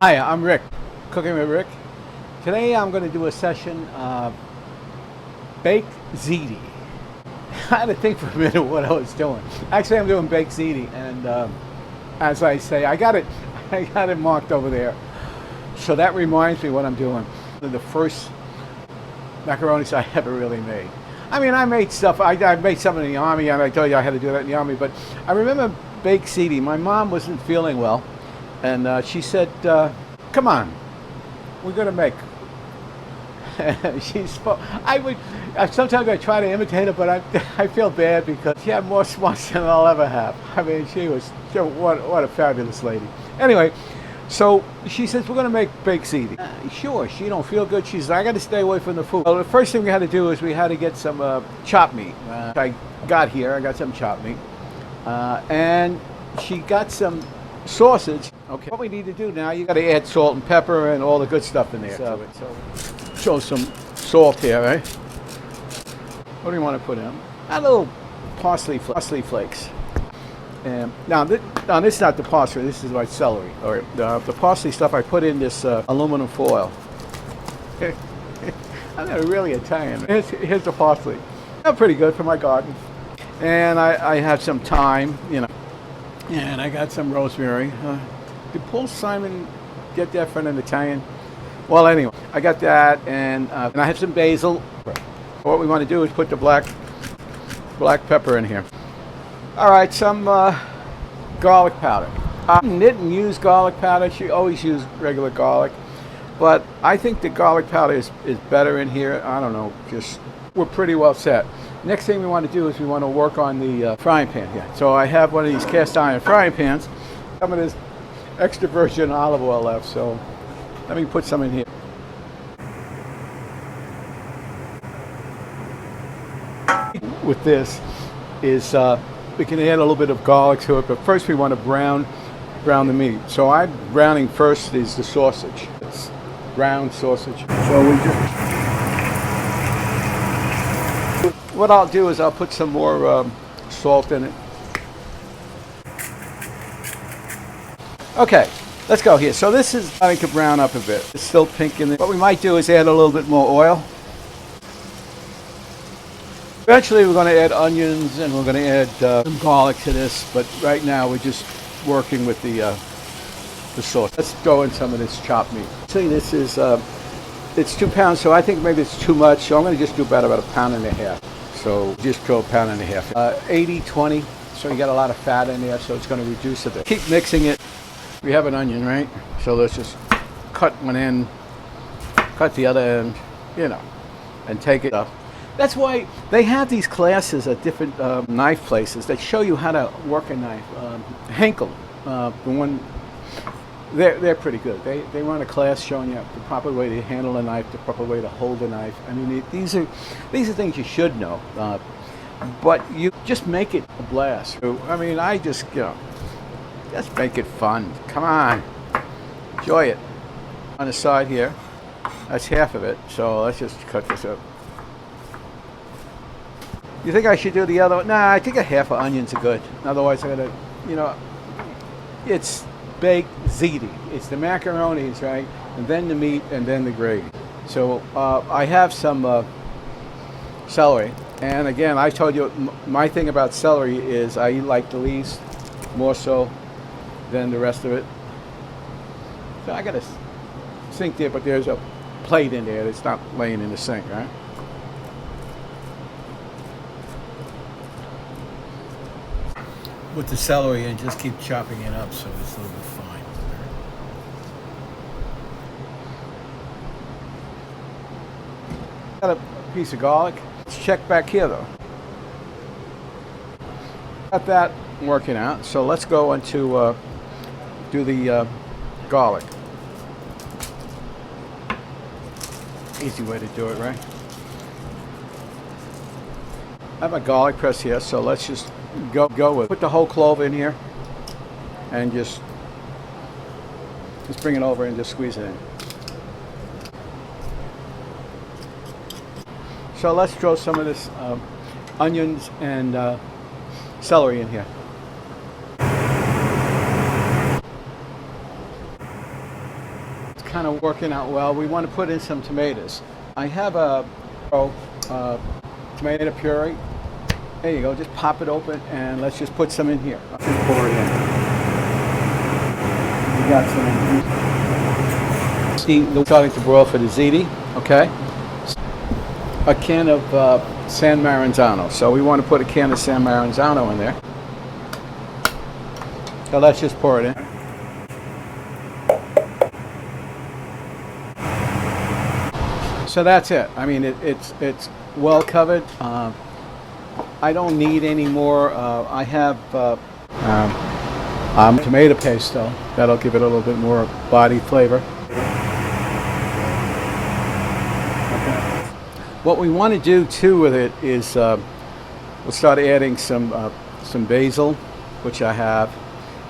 Hi, I'm Rick, Cooking with Rick. Today I'm going to do a session of baked ziti. I had to think for a minute what I was doing. Actually, I'm doing baked ziti, and as I say, I got it marked over there. So that reminds me what I'm doing. The first macaronis I ever really made. I mean, I made stuff. I made some in the army, and I told you I had to do that in the army. But I remember baked ziti. My mom wasn't feeling well, and she said, "Come on, we're gonna make." Sometimes I try to imitate her, but I feel bad because she had more smarts than I'll ever have. I mean, what a fabulous lady. Anyway, so she says, we're going to make baked ziti. Sure, she don't feel good. She says, I got to stay away from the food. Well, the first thing we had to do is we had to get some chopped meat. I got some chopped meat. And she got some sausage. Okay. What we need to do now, you got to add salt and pepper and all the good stuff in there. So show some salt here, right? What do you want to put in? A little parsley flakes. And now this is not the parsley. This is my celery. All right. The parsley stuff I put in this aluminum foil. I'm not really Italian. Here's the parsley. They're pretty good for my garden. And I have some thyme, you know. And I got some rosemary. Did Paul Simon get that from an Italian? Well, anyway, I got that, and I have some basil. What we want to do is put the black pepper in here. All right, some garlic powder. I didn't use garlic powder. She always used regular garlic, but I think the garlic powder is better in here. I don't know, just we're pretty well set. Next thing we want to do is we want to work on the frying pan here. So I have one of these cast iron frying pans. Some of this extra virgin olive oil left, so let me put some in here. With this is we can add a little bit of garlic to it, but first we want to brown the meat. So I'm browning first is the sausage. It's ground sausage. So we just what I'll do is I'll put some more salt in it. Okay, let's go here. So this is starting to brown up a bit. It's still pink in there. What we might do is add a little bit more oil. Eventually we're going to add onions and we're going to add some garlic to this, but right now we're just working with the sauce. Let's throw in some of this chopped meat. See, this is, it's 2 pounds, so I think maybe it's too much, so I'm going to just do about a pound and a half. So just throw a pound and a half. 80-20, so you got a lot of fat in there, so it's going to reduce it. Keep mixing it. We have an onion, right? So let's just cut one end, cut the other end, you know, and take it up. That's why they have these classes at different knife places that show you how to work a knife. Henkel, the one, they're pretty good. They run a class showing you the proper way to handle a knife, the proper way to hold a knife. I mean, these are things you should know, but you just make it a blast. I mean, I just, you know, just make it fun. Come on, enjoy it. On the side here, that's half of it. So let's just cut this up. You think I should do the other one? Nah, I think a half of onions are good. Otherwise, I'm gonna, you know, it's baked ziti. It's the macaronis, right? And then the meat, and then the gravy. So I have some celery. And again, I told you my thing about celery is I like the least, more so than the rest of it. So I got a sink there, but there's a plate in there that's not laying in the sink, right? With the celery and just keep chopping it up so it's a little bit fine. Got a piece of garlic. Let's check back here though. Got that working out, so let's go into do the garlic. Easy way to do it, right? I have a garlic press here, so let's just go with it. Put the whole clove in here and just bring it over and just squeeze it in. So let's throw some of this onions and celery in here. kind of working out well. We want to put in some tomatoes. I have a tomato puree. There you go. Just pop it open and let's just put some in here. I'll just pour it in. We got some in here. Starting to boil for the ziti. Okay. A can of San Maranzano. So we want to put a can of San Maranzano in there. So let's just pour it in. So that's it. I mean, it's well covered. I don't need any more. I have tomato paste though. That'll give it a little bit more body flavor. What we want to do too with it is we'll start adding some basil, which I have,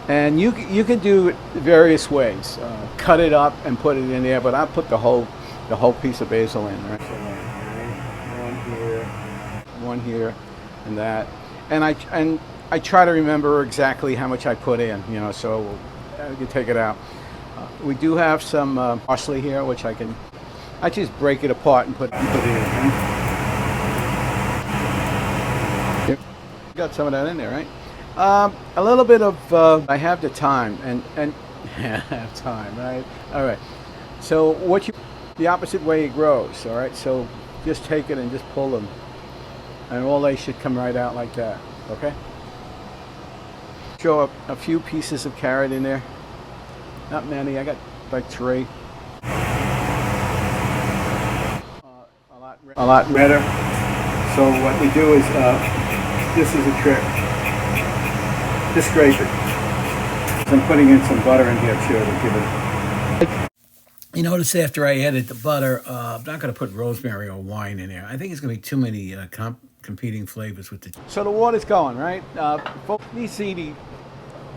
and you can do it various ways. Cut it up and put it in there, but I'll put the whole piece of basil in. Right? One here, and that, and I try to remember exactly how much I put in. You know, so you can take it out. We do have some parsley here, which I just break it apart and put it in. Yep. Got some of that in there, right? A little bit of I have the time and I have time, right? All right. So the opposite way it grows, all right? So just take it and just pull them, and all they should come right out like that. Okay. Throw a few pieces of carrot in there. Not many. I got like 3. A lot redder. So what we do is, this is a trick. Just scrape it. I'm putting in some butter in here too to give it. You notice after I added the butter, I'm not going to put rosemary or wine in there. I think it's going to be too many competing flavors with the. So the water's going, right? These ziti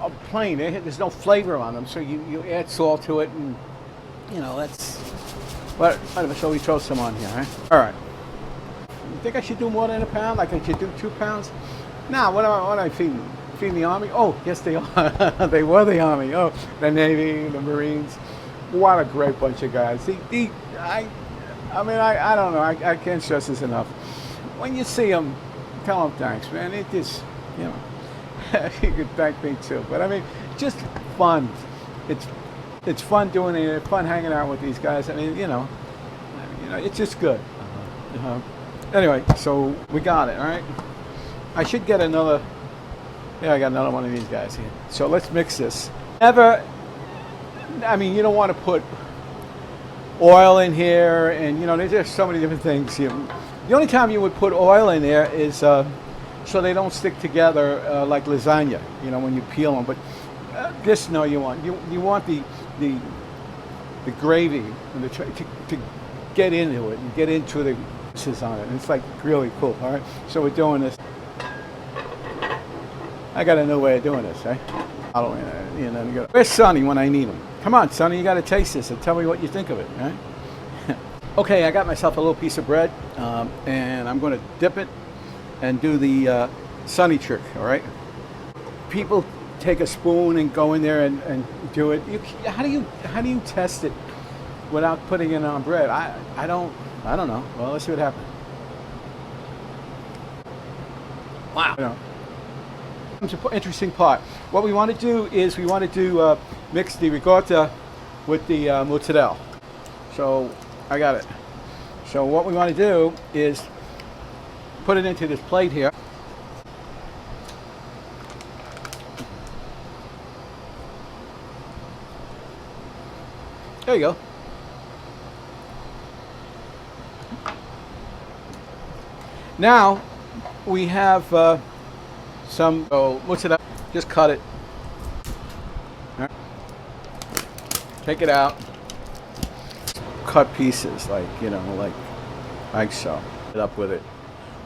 are plain. There's no flavor on them, so you add salt to it, and you know that's. Whatever, so we throw some on here, right? All right. You think I should do more than a pound? Like I should do 2 pounds? Nah, what am I feeding? Feeding the Army? Oh, yes they are. They were the Army. Oh, the Navy, the Marines. What a great bunch of guys. I mean, I don't know. I can't stress this enough. When you see them, tell them thanks, man. It just, you know, you could thank me too. But I mean, just fun. It's fun doing it. It's fun hanging out with these guys. I mean, you know, it's just good. Anyway, so we got it, all right? I should get another. Yeah, I got another one of these guys here. So let's mix this. I mean, you don't want to put oil in here, and you know, there's just so many different things. The only time you would put oil in there is so they don't stick together like lasagna. You know, when you peel them. But this, no, you want the gravy and to get into it and get into the pieces on it. And it's like really cool. All right, so we're doing this. I got a new way of doing this, right? You know, where's Sonny when I need him? Come on, Sonny, you got to taste this and tell me what you think of it, right? Okay, I got myself a little piece of bread, and I'm going to dip it and do the Sonny trick. All right. People take a spoon and go in there and do it. How do you test it without putting it on bread? I don't know. Well, let's see what happens. Wow. You know, it's an interesting part. What we want to do is mix the ricotta with the mozzarella. So I got it. So what we want to do is put it into this plate here. There you go. Now we have some mozzarella. Just cut it. Right. Take it out. Cut pieces, like so. Get up with it.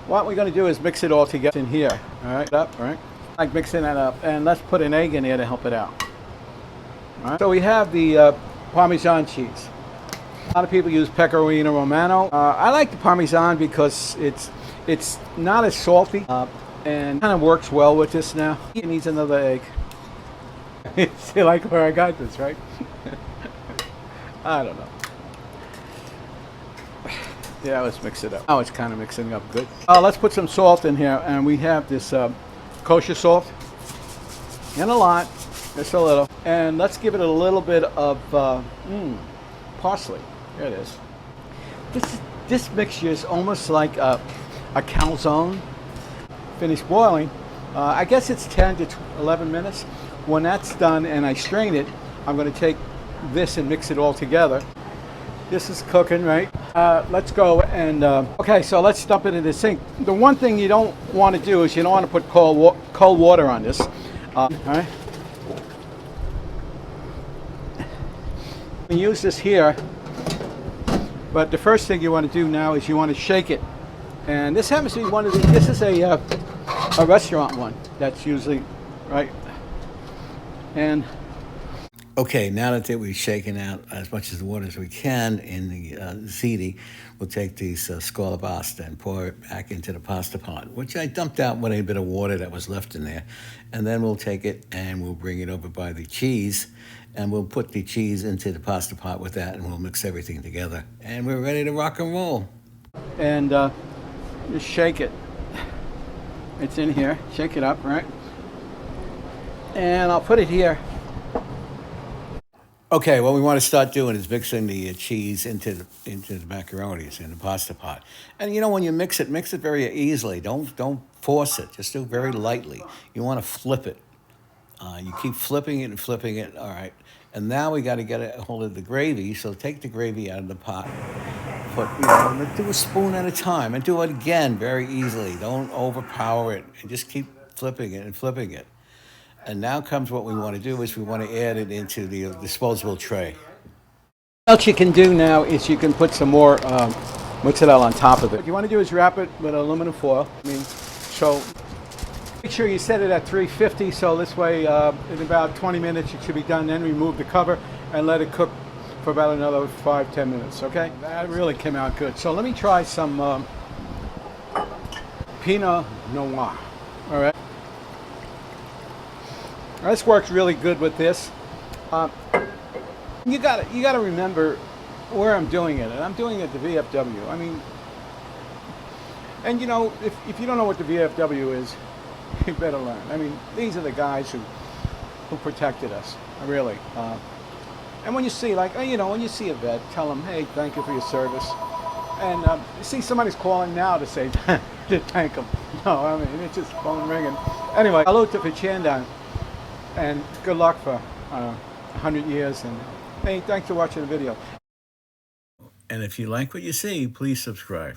What we're going to do is mix it all together in here. All right, all right. Like mixing that up, and let's put an egg in there to help it out. All right. So we have the Parmesan cheese. A lot of people use Pecorino Romano. I like the Parmesan because it's not as salty and kind of works well with this now. It needs another egg. See, like where I got this, right? I don't know. Yeah, let's mix it up. Now it's kind of mixing up good. Let's put some salt in here, and we have this kosher salt, and a lot, just a little. And let's give it a little bit of parsley. There it is. This mixture is almost like a calzone. Finished boiling. I guess it's 10 to 11 minutes. When that's done and I strain it, I'm going to take this and mix it all together. This is cooking, right? Let's go and, okay, so let's dump it in the sink. The one thing you don't want to do is you don't want to put cold water on this. All right? You can use this here, but the first thing you want to do now is you want to shake it. And this happens to be one of the, this is a restaurant one that's usually, right? And okay, now that we've shaken out as much of the water as we can in the ziti, we'll take these scolapasta and pour it back into the pasta pot, which I dumped out with a bit of water that was left in there. And then we'll take it and we'll bring it over by the cheese, and we'll put the cheese into the pasta pot with that, and we'll mix everything together. And we're ready to rock and roll. And just shake it. It's in here. Shake it up, right? And I'll put it here. Okay, what we want to start doing is mixing the cheese into the macaronis in the pasta pot. And you know, when you mix it very easily. Don't force it. Just do it very lightly. You want to flip it. You keep flipping it and flipping it. All right. And now we got to get a hold of the gravy. So take the gravy out of the pot. Do a spoon at a time, and do it again very easily. Don't overpower it, and just keep flipping it and flipping it. And now comes what we want to do is we want to add it into the disposable tray. What else you can do now is you can put some more mozzarella on top of it. What you want to do is wrap it with aluminum foil. So make sure you set it at 350, so this way in about 20 minutes it should be done. Then remove the cover and let it cook for about another 5-10 minutes, okay? That really came out good. So let me try some Pinot Noir, all right? This works really good with this. You gotta remember where I'm doing it, and I'm doing it at the VFW. I mean, and you know, if you don't know what the VFW is, you better learn. I mean, these are the guys who protected us, really. And when you see, like, you know, when you see a vet, tell them, hey, thank you for your service. And you see somebody's calling now to say, to thank them. No, I mean, it's just phone ringing. Anyway, hello to Pachandan. And good luck for 100 years. And hey, thanks for watching the video. And if you like what you see, please subscribe.